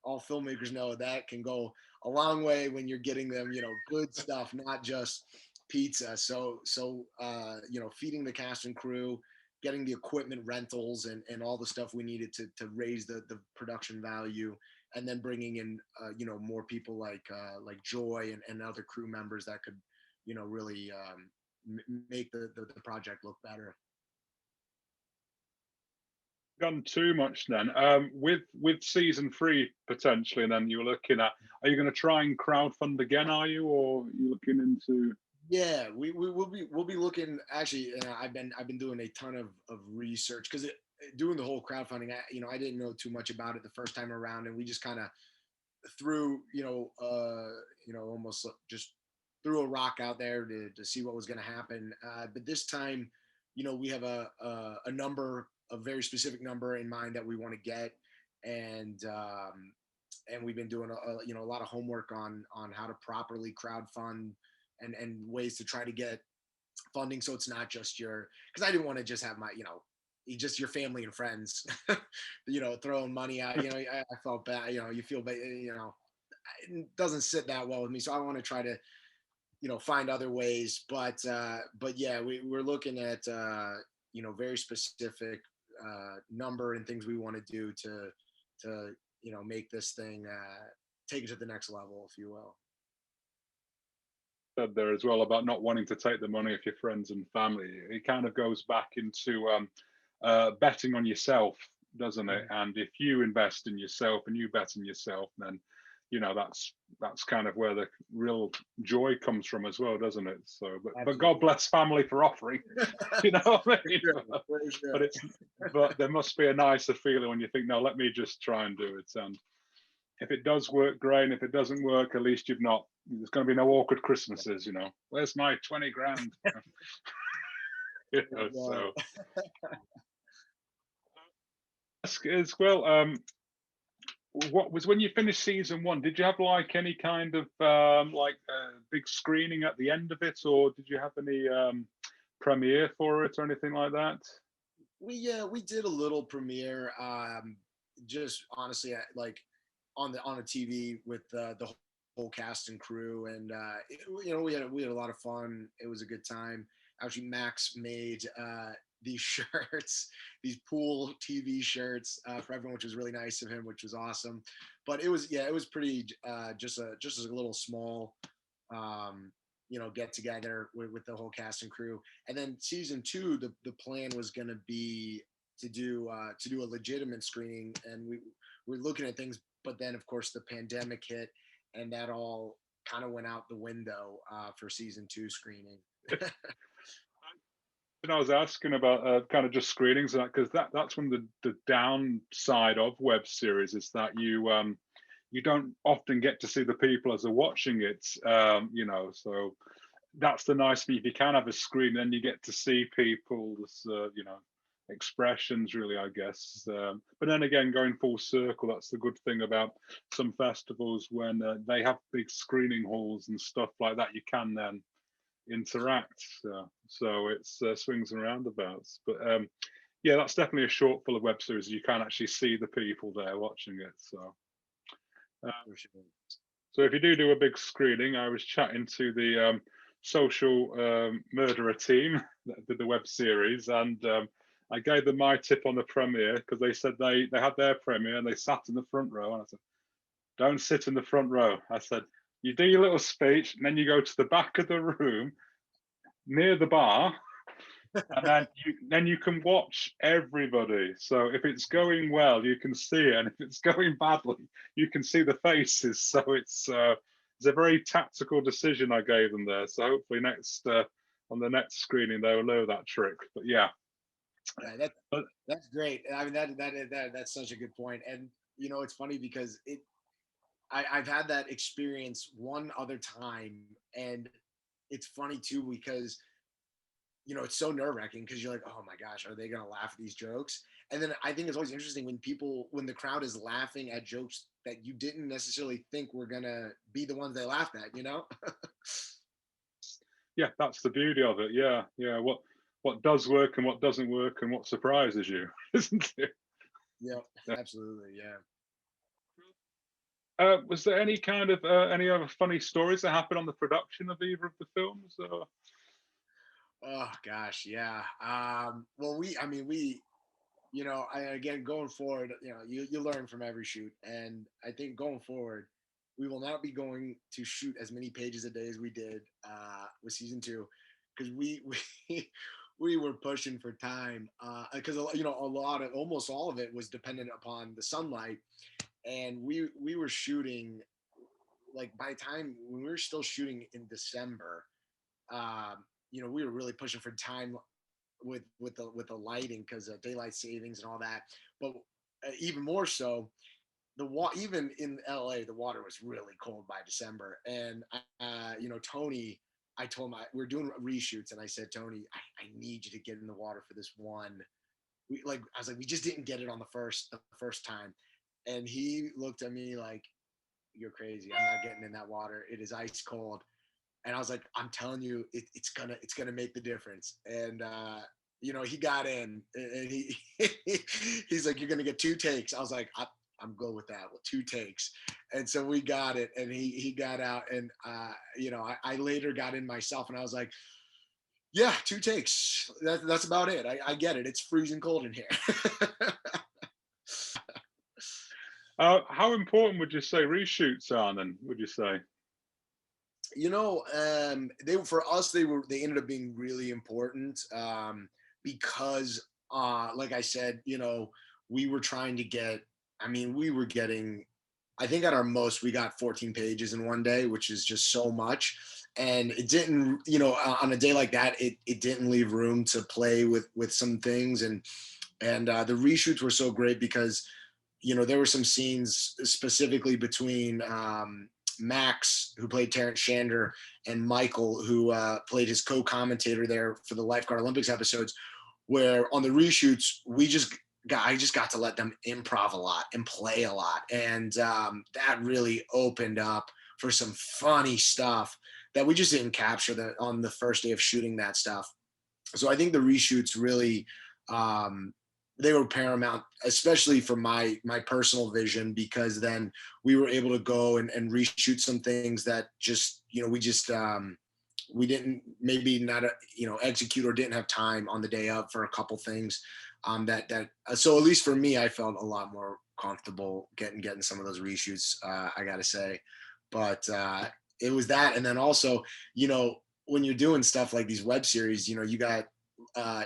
all filmmakers know that can go a long way when you're getting them good stuff, not just pizza. So feeding the cast and crew, getting the equipment rentals and all the stuff we needed to raise the production value, and then bringing in more people like Joy and other crew members that could really make the project look better. Gone too much then. With season three potentially, and then you're looking at, are you going to try and crowdfund again? Are you, or are you looking into? Yeah, we'll be looking. Actually, I've been doing a ton of research because doing the whole crowdfunding. I didn't know too much about it the first time around, and we just kind of threw almost just threw a rock out there to see what was going to happen. But this time, we have a number, a very specific number in mind that we want to get, and we've been doing a lot of homework on how to properly crowdfund and ways to try to get funding, so it's not just because I didn't want to just have my just your family and friends throwing money out. I felt bad. You feel bad. It doesn't sit that well with me, so I want to try to find other ways. But yeah, we're looking at very specific number and things we want to do to make this thing take it to the next level, if you will. Said there as well about not wanting to take the money of your friends and family. It kind of goes back into betting on yourself, doesn't it? And if you invest in yourself and you bet on yourself, then that's kind of where the real joy comes from as well, doesn't it? So, but God bless family for offering. You know what I mean? Sure. But there must be a nicer feeling when you think, no, let me just try and do it. And if it does work, great. And if it doesn't work, at least you've not. There's going to be no awkward Christmases. Where's my 20 grand? So as well. What was when you finished season one? Did you have like any kind of big screening at the end of it, or did you have any premiere for it or anything like that? We did a little premiere, just honestly, like on a TV with the whole cast and crew, and we had a lot of fun. It was a good time. Actually, Max made these shirts, these pool TV shirts for everyone, which was really nice of him, which was awesome. But it was pretty just a little small get together with the whole cast and crew. And then season two, the plan was going to be to do a legitimate screening, and we're looking at things. But then, of course, the pandemic hit, and that all kind of went out the window for season two screening. And I was asking about kind of just screenings, because that's one of the downside of web series is that you don't often get to see the people as they're watching it. So that's the nice thing. If you can have a screen, then you get to see people's expressions, really, I guess. But then again, going full circle, that's the good thing about some festivals when they have big screening halls and stuff like that. You can then interact. So it's swings and roundabouts. But yeah, that's definitely a short full of web series. You can actually see the people there watching it. Uh, For sure. so if you do a big screening, I was chatting to the social murderer team that did the web series, and I gave them my tip on the premiere because they said they had their premiere and they sat in the front row, and I said, don't sit in the front row. I said, you do your little speech, and then you go to the back of the room near the bar, and then you can watch everybody. So if it's going well, you can see it, and if it's going badly, you can see the faces. So it's a very tactical decision I gave them there. So hopefully next on the next screening they'll know that trick. But yeah, Yeah, but that's great. I mean, that's such a good point. And you know, it's funny because I've had that experience one other time, and it's funny too because you know, it's so nerve wracking because you're like, oh my gosh, are they going to laugh at these jokes? And then I think it's always interesting when the crowd is laughing at jokes that you didn't necessarily think were going to be the ones they laughed at, you know? yeah, that's the beauty of it. Yeah, yeah. What does work and what doesn't work and what surprises you, isn't it? Yep, Yeah. absolutely. Yeah. Was there any kind of any other funny stories that happened on the production of either of the films? Oh gosh. Yeah. Well, I mean, you know, again, going forward, you know, you learn from every shoot. And I think going forward, we will not be going to shoot as many pages a day as we did with season two, because we we were pushing for time because you know almost all of it was dependent upon the sunlight, and we were shooting like by the time when we were still shooting in December, you know, we were really pushing for time with the lighting because of daylight savings and all that. But even more so, even in LA, the water was really cold by December. And you know, Tony, I told him we are doing reshoots, and I said, Tony, I need you to get in the water for this one. I was like, we just didn't get it on the first time, and he looked at me like, you're crazy. I'm not getting in that water. It is ice cold. And I was like, I'm telling you, it's gonna make the difference. And you know, he got in, and he's like, you're gonna get two takes. I was like, I'm good with that, with two takes. And so we got it, and he got out, and you know, I later got in myself, and I was like, yeah, two takes. That's about it. I get it. It's freezing cold in here. How important would you say reshoots are then? Would you say? You know, for us they ended up being really important because like I said, you know, we were trying to get, I mean, we were getting, I think at our most we got 14 pages in one day, which is just so much. And it didn't, you know, on a day like that, it didn't leave room to play with some things. And the reshoots were so great because, you know, there were some scenes specifically between Max, who played Terrence Shander, and Michael, who played his co-commentator there for the Lifeguard Olympics episodes, where on the reshoots I just got to let them improv a lot and play a lot, and that really opened up for some funny stuff that we just didn't capture on the first day of shooting that stuff. So I think the reshoots really um, they were paramount, especially for my personal vision, because then we were able to go and reshoot some things that just, you know, we didn't maybe not you know, execute or didn't have time on the day of for a couple things so at least for me, I felt a lot more comfortable getting some of those reshoots, I gotta say. But it was that, and then also, you know, when you're doing stuff like these web series, you know, you got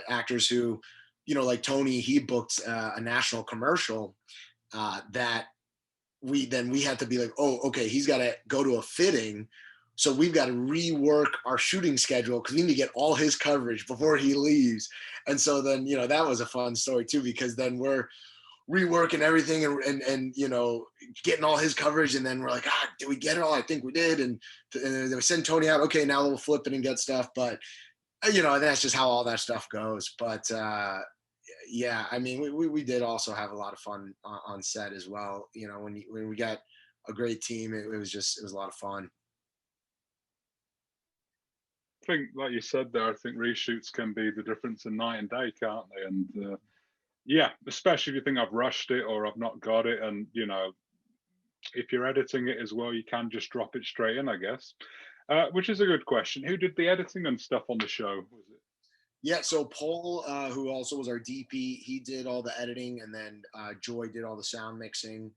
actors who, you know, like Tony, he booked a national commercial that we had to be like, oh, okay, he's got to go to a fitting. So we've got to rework our shooting schedule because we need to get all his coverage before he leaves. And so then, you know, that was a fun story too, because then we're reworking everything and you know, getting all his coverage. And then we're like, did we get it all? I think we did. And then we send Tony out. Okay, now we'll flip it and get stuff. But, you know, that's just how all that stuff goes. But yeah, I mean, we did also have a lot of fun on set as well. You know, when we got a great team, it was a lot of fun. think, like you said there, I think reshoots can be the difference in night and day, can't they? And yeah, especially if you think I've rushed it or I've not got it, and if you're editing it as well, you can just drop it straight in, I guess. Which is a good question. Who did the editing and stuff on the show? Was it? Yeah, so Paul, who also was our DP, he did all the editing, and then Joy did all the sound mixing.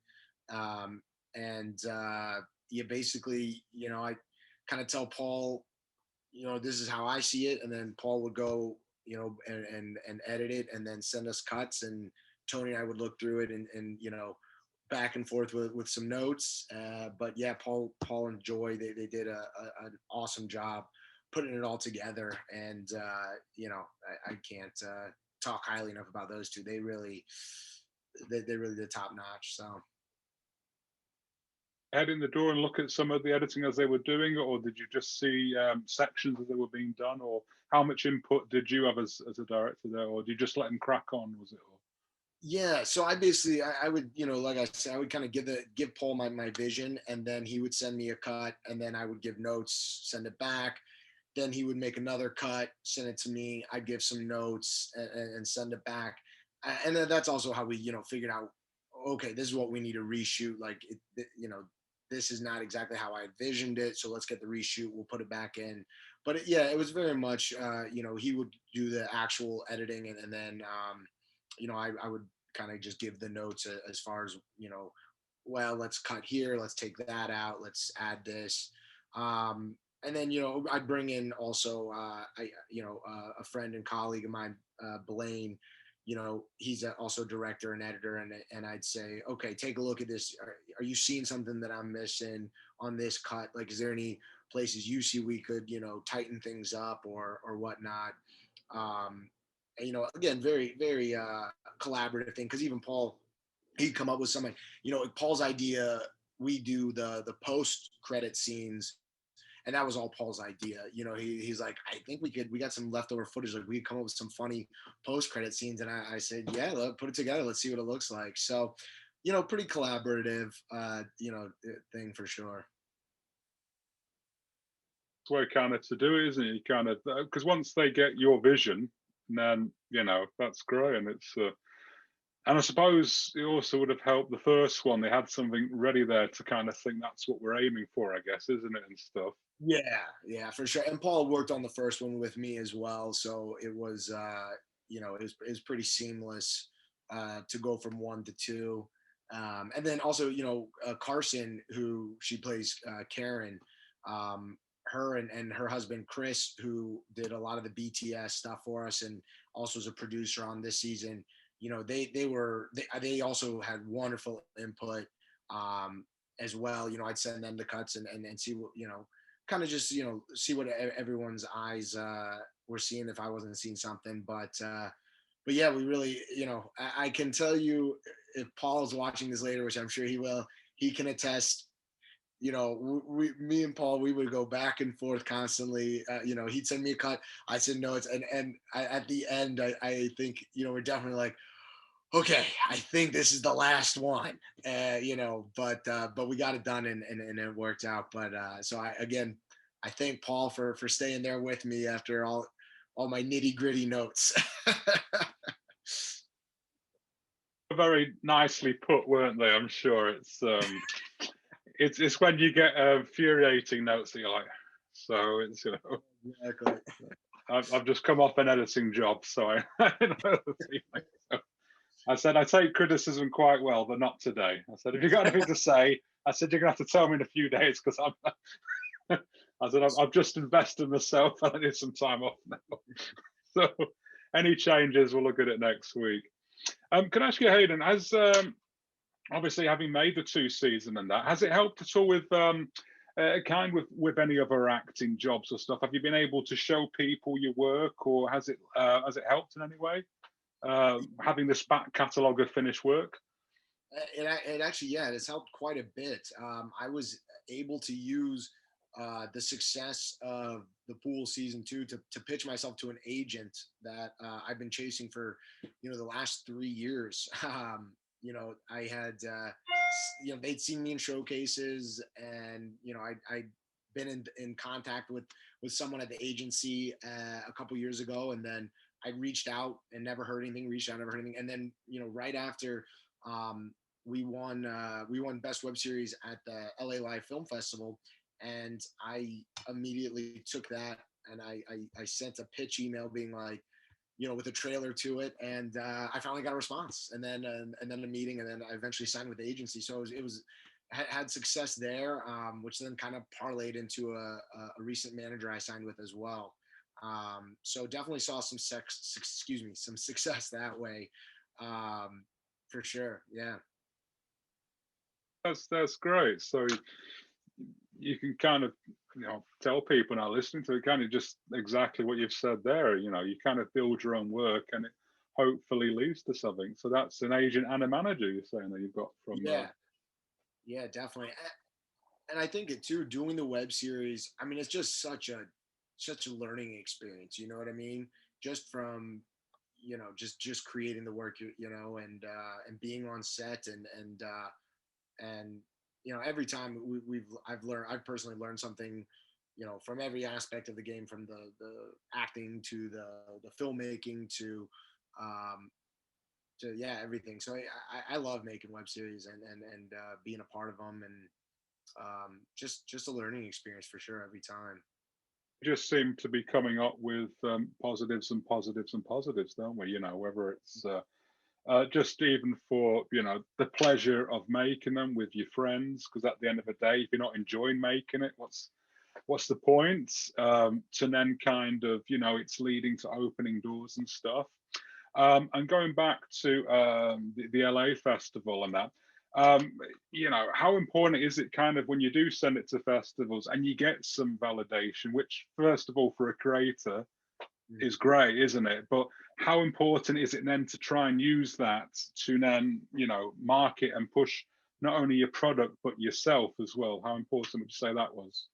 Um, and yeah, basically, I kind of tell Paul, this is how I see it, and then Paul would go, and edit it, and then send us cuts, and Tony and I would look through it, and back and forth with some notes. But yeah, Paul and Joy, they did an awesome job putting it all together, and I can't talk highly enough about those two. They really did top notch. So Head in the door and look at some of the editing as they were doing it, or did you just see sections as they were being done, or how much input did you have as a director there, or did you just let them crack on? Was it? Or? yeah, so I basically I would, like I said, I would kind of give Paul my vision, and then he would send me a cut, and then I would give notes, send it back. Then he would make another cut, send it to me. I'd give some notes, and send it back. And then that's also how we, figured out, okay, this is what we need to reshoot. Like, this is not exactly how I envisioned it. So let's get the reshoot. We'll put it back in. But yeah, it was very much, he would do the actual editing, and then, I would kind of just give the notes as far as, well, let's cut here, let's take that out, let's add this. And then, I'd bring in also, a friend and colleague of mine, Blaine. He's also director and editor, and I'd say, okay, take a look at this. Are you seeing something that I'm missing on this cut? Like, is there any places you see we could, tighten things up or whatnot? And, again, very, very collaborative thing, because even Paul, he'd come up with something. Paul's idea. We do the post credit scenes, and that was all Paul's idea. He's like, I think we got some leftover footage. Like, we could come up with some funny post credit scenes. And I said, yeah, let's put it together. Let's see what it looks like. So, pretty collaborative, thing for sure. It's way kind of to do it, isn't it? You kind of, because once they get your vision, then that's great, and it's. And I suppose it also would have helped the first one. They had something ready there to kind of think that's what we're aiming for, I guess, isn't it, and stuff. Yeah, for sure. And Paul worked on the first one with me as well, so it was, it was pretty seamless to go from one to two. And then also, Carson, who she plays, Karen, her and her husband Chris, who did a lot of the BTS stuff for us, and also is a producer on this season. They also had wonderful input, as well. I'd send them the cuts, and see what, kind of just, see what everyone's eyes were seeing if I wasn't seeing something. But yeah, we really, I can tell you, if Paul's watching this later, which I'm sure he will, he can attest. Me and Paul, we would go back and forth constantly. He'd send me a cut, I said no, at the end, I think, we're definitely like, okay, I think this is the last one. But we got it done, and it worked out. But so I thank Paul for staying there with me after all my nitty gritty notes. Very nicely put, weren't they? I'm sure it's when you get infuriating notes that you're like, so it's Exactly. I've just come off an editing job, so I know the feeling. So I said I take criticism quite well, but not today. I said if you got anything to say, I said you're gonna have to tell me in a few days, because I said I've just invested myself and I need some time off now. So any changes, we'll look at it next week. Can I ask you, Hayden, as obviously having made the 2 season and that, has it helped at all with kind with any other acting jobs or stuff? Have you been able to show people your work, or has it helped in any way, having this back catalogue of finished work? It actually, yeah, it has helped quite a bit. I was able to use the success of the pool season 2 to pitch myself to an agent that I've been chasing for, the last 3 years. I had, they'd seen me in showcases, and I'd been in contact with with someone at the agency a couple years ago, and then I reached out and never heard anything. Reached out, never heard anything, and then right after we won Best Web Series at the LA Live Film Festival, and I immediately took that and I sent a pitch email being like, with a trailer to it, and I finally got a response, and then a meeting, and then I eventually signed with the agency. So it was had success there, which then kind of parlayed into a recent manager I signed with as well. So definitely saw some some success that way, for sure. Yeah. That's great. So you can kind of tell people now listening to it kind of just exactly what you've said there. You kind of build your own work, and it hopefully leads to something. So that's an agent and a manager you're saying that you've got from Yeah, definitely. And I think it too, doing the web series, I mean, it's just such a learning experience, you know what I mean? Just from just creating the work, and being on set, and every time I've personally learned something, from every aspect of the game, from the acting to the filmmaking um to yeah, everything. So I love making web series, and being a part of them, and just a learning experience for sure every time. just seem to be coming up with positives and positives and positives, don't we? Whether it's just even for the pleasure of making them with your friends, because at the end of the day, if you're not enjoying making it, what's the point? To then kind of it's leading to opening doors and stuff. And going back to the LA festival and that, how important is it kind of when you do send it to festivals and you get some validation, which first of all for a creator is great, isn't it? But how important is it then to try and use that to then, market and push not only your product but yourself as well? How important would you say that was?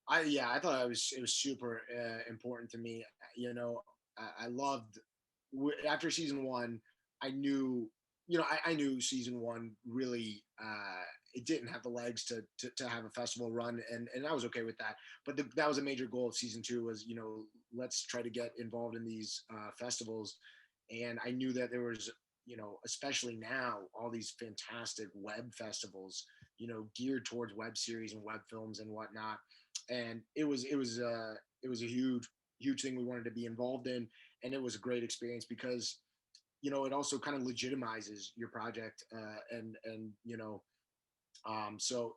I thought it was super important to me. I loved after season one. I knew, I knew season one really it didn't have the legs to have a festival run, and I was okay with that. But that was a major goal of season two, was let's try to get involved in these festivals, and I knew that there was, especially now, all these fantastic web festivals, geared towards web series and web films and whatnot, and it was a huge thing we wanted to be involved in, and it was a great experience because it also kind of legitimizes your project, and so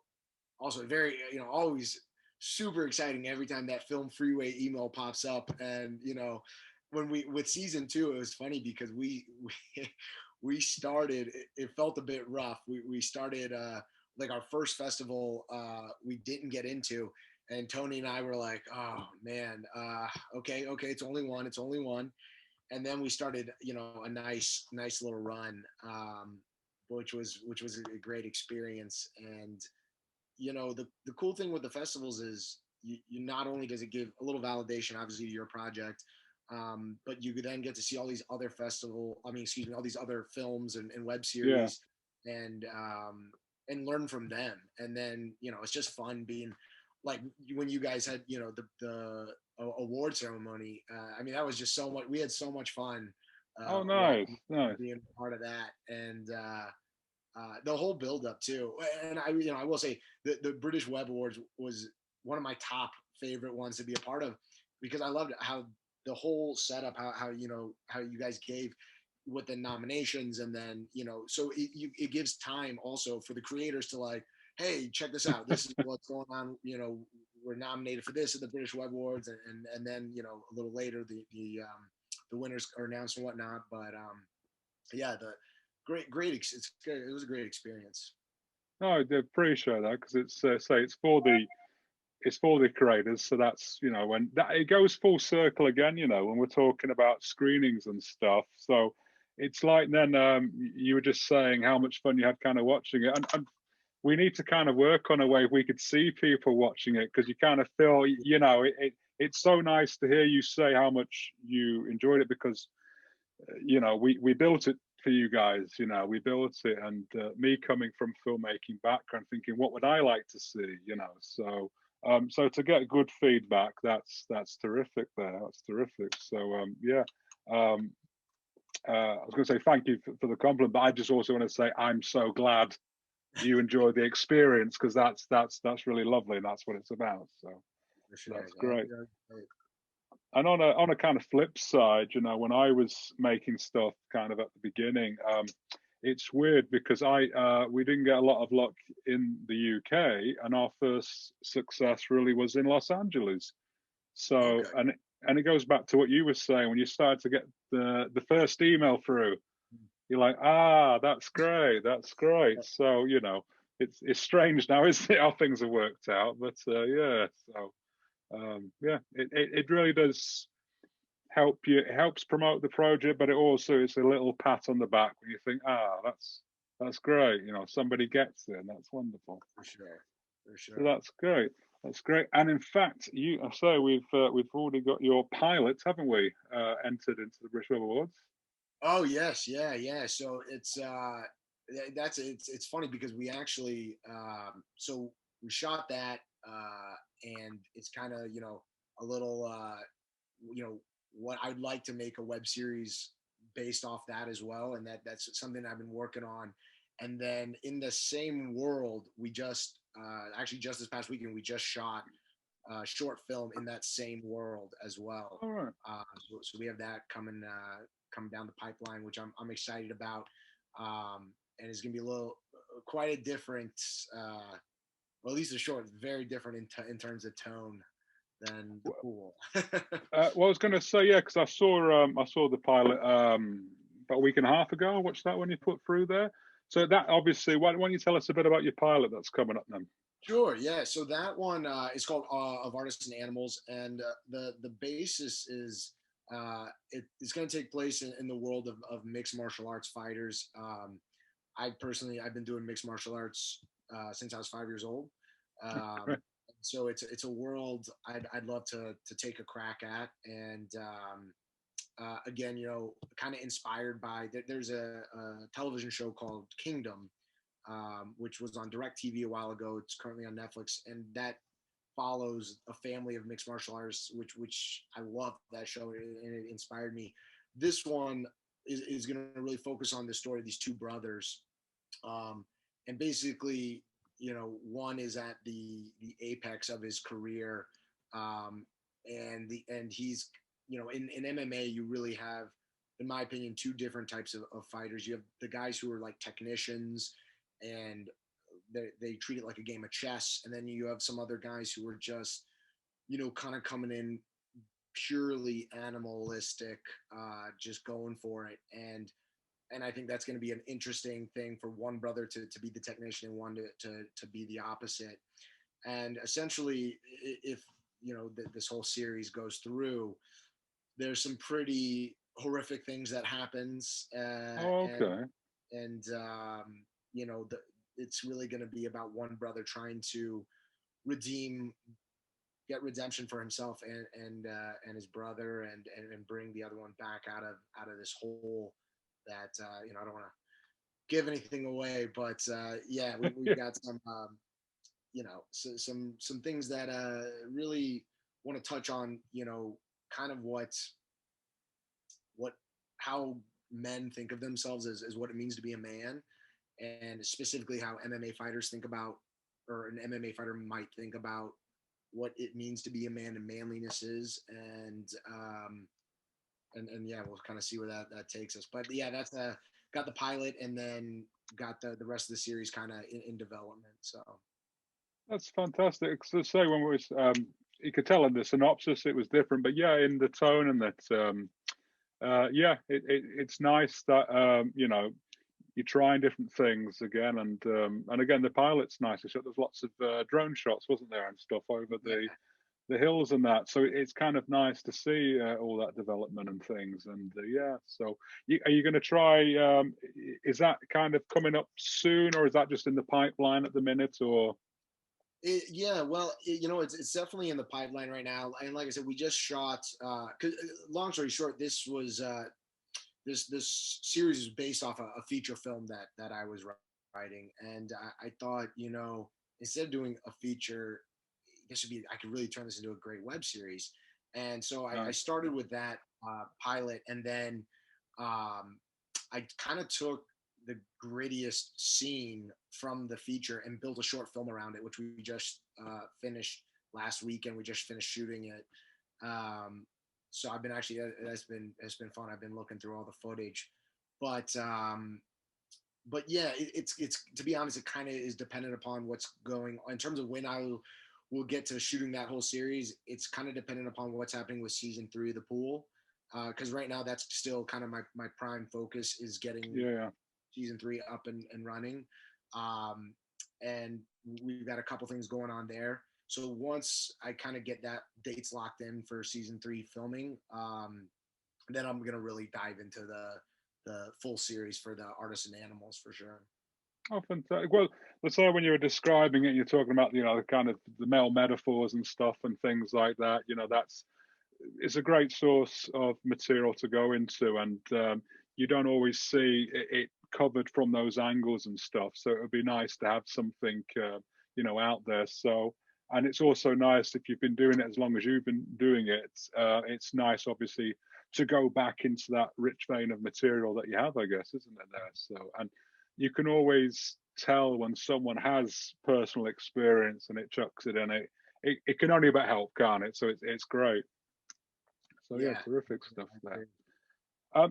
also very, always super exciting every time that Film Freeway email pops up. And when we with season two, it was funny because we started, it felt a bit rough. We started like our first festival we didn't get into, and Tony and I were like, oh man, okay, it's only one. And then we started, a nice little run, which was a great experience. And the cool thing with the festivals is you not only does it give a little validation, obviously, to your project, but you then get to see all these other all these other films and web Yeah. series, and learn from them. And then it's just fun being like when you guys had the award ceremony. I mean, that was just so much. We had so much fun Oh, nice, watching, nice. being part of that, and the whole build up too. And I will say the British Web Awards was one of my top favorite ones to be a part of, because I loved how the whole setup, how you guys gave with the nominations, and then so it gives time also for the creators to like, hey, check this out. This is what's going on. We're nominated for this at the British Web Awards, and then a little later the winners are announced and whatnot. But yeah, the it was a great experience. No, I do appreciate that because it's say it's for the creators. So that's when that it goes full circle again. When we're talking about screenings and stuff. So it's like then you were just saying how much fun you had kind of watching it, and we need to kind of work on a way we could see people watching it, because you kind of feel it's so nice to hear you say how much you enjoyed it, because we built it for you guys. We built it, and me coming from filmmaking background, thinking what would I like to see. So So to get good feedback, that's terrific. That's terrific. So yeah, um, I was going to say thank you for the compliment, but I just also want to say I'm so glad you enjoyed the experience, because that's really lovely, and that's what it's about. So For sure. that's Yeah, great. yeah, And on a kind of flip side, when I was making stuff kind of at the beginning, it's weird because we didn't get a lot of luck in the UK, and our first success really was in Los Angeles. So okay. and it goes back to what you were saying when you started to get the first email through. You're like, that's great, that's great. So it's strange now, isn't it, how things have worked out? But yeah, so yeah, it really does help you. It helps promote the project, but it also is a little pat on the back when you think, that's great. Somebody gets it, and that's wonderful. For sure. For So sure. that's great. That's great. And in fact, we've already got your pilot, haven't we? Entered into the British Web Awards. Oh yes, yeah, yeah. So it's funny because we actually so we shot that and it's kind of a little what I'd like to make a web series based off that as well, and that's something I've been working on. And then in the same world, we just actually just this past weekend we just shot short film in that same world as well. All right. So we have that coming down the pipeline, which I'm excited about, and it's gonna be a little quite a different, well, at least the short, very different in terms of tone than the pool. Well, I was going to say, yeah, because I saw the pilot about a week and a half ago. I watched that when you put through there. So that obviously, why don't you tell us a bit about your pilot that's coming up then? Sure. Yeah. So that one is called "Of Artists and Animals," and the basis is it's going to take place in the world of mixed martial arts fighters. I've been doing mixed martial arts since I was 5 years old. Right. So it's a world I'd love to take a crack at, and again, kind of inspired by there's a television show called Kingdom, which was on DirecTV a while ago. It's currently on Netflix, and that follows a family of mixed martial artists, which I love that show, and it inspired me. This one is going to really focus on the story of these two brothers, um, and basically, one is at the apex of his career, um, and he's in MMA you really have, in my opinion, two different types of fighters. You have the guys who are like technicians and they treat it like a game of chess, and then you have some other guys who are just kind of coming in purely animalistic, just going for it. And I think that's going to be an interesting thing for one brother to be the technician and one to be the opposite. And essentially, if this whole series goes through, there's some pretty horrific things that happens, Oh, and okay. and it's really going to be about one brother trying to redeem get redemption for himself and his brother, and bring the other one back out of this hole that I don't want to give anything away, but yeah, we've Yeah. got some some things that really want to touch on, kind of what how men think of themselves as what it means to be a man, and specifically how MMA fighters think about, or an MMA fighter might think about what it means to be a man and manliness is, and yeah, we'll kind of see where that takes us. But yeah, that's got the pilot, and then got the rest of the series kind of in development. So That's fantastic. So say when we was, you could tell in the synopsis it was different, but yeah, in the tone and that, yeah, it's nice that you're trying different things again, and again the pilot's nice. So there's lots of drone shots, wasn't there, and stuff over yeah. the hills and that. So it's kind of nice to see all that development and things. And yeah, so are you going to try? Is that kind of coming up soon, or is that just in the pipeline at the minute, or? Yeah, well, it's definitely in the pipeline right now, and like I said, we just shot. Long story short, this series is based off a feature film that I was writing, and I thought, instead of doing a feature, I could really turn this into a great web series. And so I Nice. started with that pilot, and then I kind of took the grittiest scene from the feature and built a short film around it, which we just finished last weekend. We just finished shooting it. So I've been actually, it's been fun. I've been looking through all the footage, but yeah, it's to be honest, it kind of is dependent upon what's going on in terms of when will get to shooting that whole series. It's kind of dependent upon what's happening with season 3 of the pool. Because right now that's still kind of my prime focus is getting season 3 up and running. And we've got a couple things going on there. So once I kind of get that dates locked in for season 3 filming, then I'm going to really dive into the full series for the Artists and Animals for sure. Oh, fantastic. Well, let's say when you were describing it, you're talking about, the kind of the male metaphors and stuff and things like that, it's a great source of material to go into, and you don't always see it covered from those angles and stuff. So it would be nice to have something, out there. So, and it's also nice if you've been doing it as long as you've been doing it. It's nice, obviously, to go back into that rich vein of material that you have, I guess, isn't it there? So, and you can always tell when someone has personal experience and it chucks it in. It can only but help, can't it? So it's great. So yeah, terrific stuff there.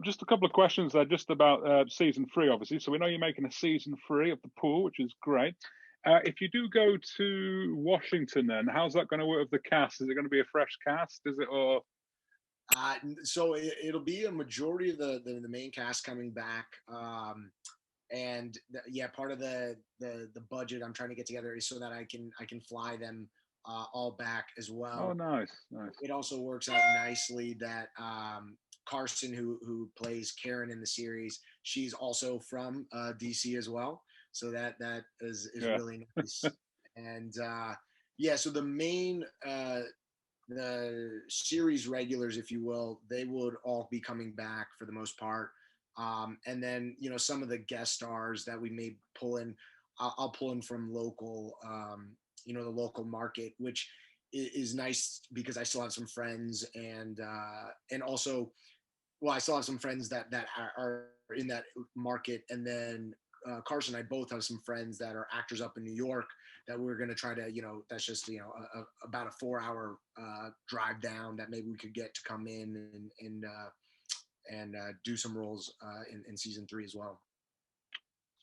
Just a couple of questions there, just about season 3, obviously. So we know you're making a season 3 of the pool, which is great. If you do go to Washington, then how's that going to work with the cast? Is it going to be a fresh cast? Is it or? So it'll be a majority of the main cast coming back. And part of the budget I'm trying to get together is so that I can fly them all back as well. Oh, nice. It also works out nicely that Carson, who plays Karen in the series, she's also from DC as well. So that is really nice. And so the main the series regulars, if you will, they would all be coming back for the most part. And then, some of the guest stars that we may pull in, I'll pull in from local, the local market, which is nice because I still have some friends and also, I still have some friends that are in that market. And then Carson and I both have some friends that are actors up in New York that we're going to try to, that's just, about a 4-hour drive down that maybe we could get to come in and do some roles in season 3 as well.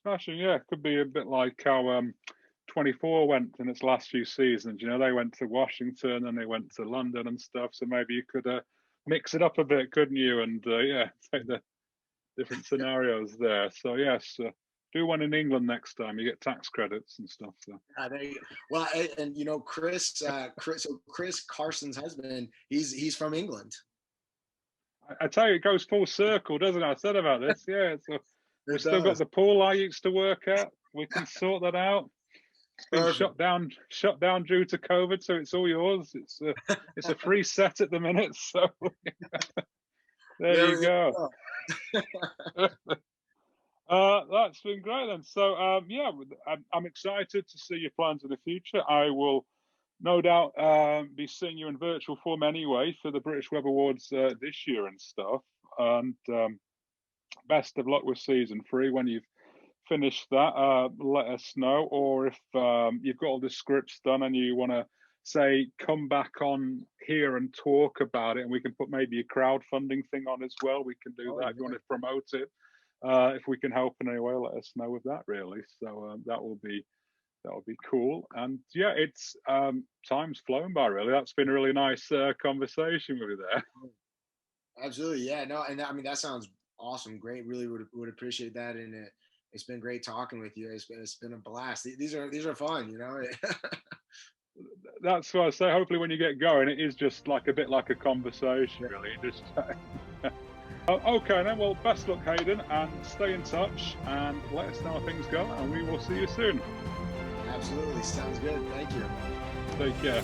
Smashing, yeah. Could be a bit like how 24 went in its last few seasons. They went to Washington and they went to London and stuff. So maybe you could mix it up a bit, couldn't you? And take the different scenarios there. So yes, do one in England next time. You get tax credits and stuff. So. There you go. Well, and Chris, Chris Carson's husband, he's from England. I tell you, it goes full circle, doesn't it? I said about this. Yeah, so we've still got the pool I used to work at. We can sort that out. It's been shut down due to COVID, so it's all yours. It's a free set at the minute. So there you go. That's been great then. So I'm excited to see your plans in the future. I will no doubt be seeing you in virtual form anyway for the British Web Awards this year and stuff. And best of luck with season 3 when you've finished that. Let us know, or if you've got all the scripts done and you want to say come back on here and talk about it, and we can put maybe a crowdfunding thing on as well. We can do that if you want to promote it. If we can help in any way, let us know with that. Really, so that will be cool. And yeah, it's time's flown by. Really, that's been a really nice conversation with you there. Absolutely, yeah. No, and I mean that sounds awesome. Great. Really would appreciate that, and it's been great talking with you. It's been a blast. These are fun, That's what I say. Hopefully, when you get going, it is just like a bit like a conversation, really. Just. Okay, then. Well, best luck, Hayden, and stay in touch and let us know how things go, and we will see you soon. Absolutely. Sounds good. Thank you. Take care.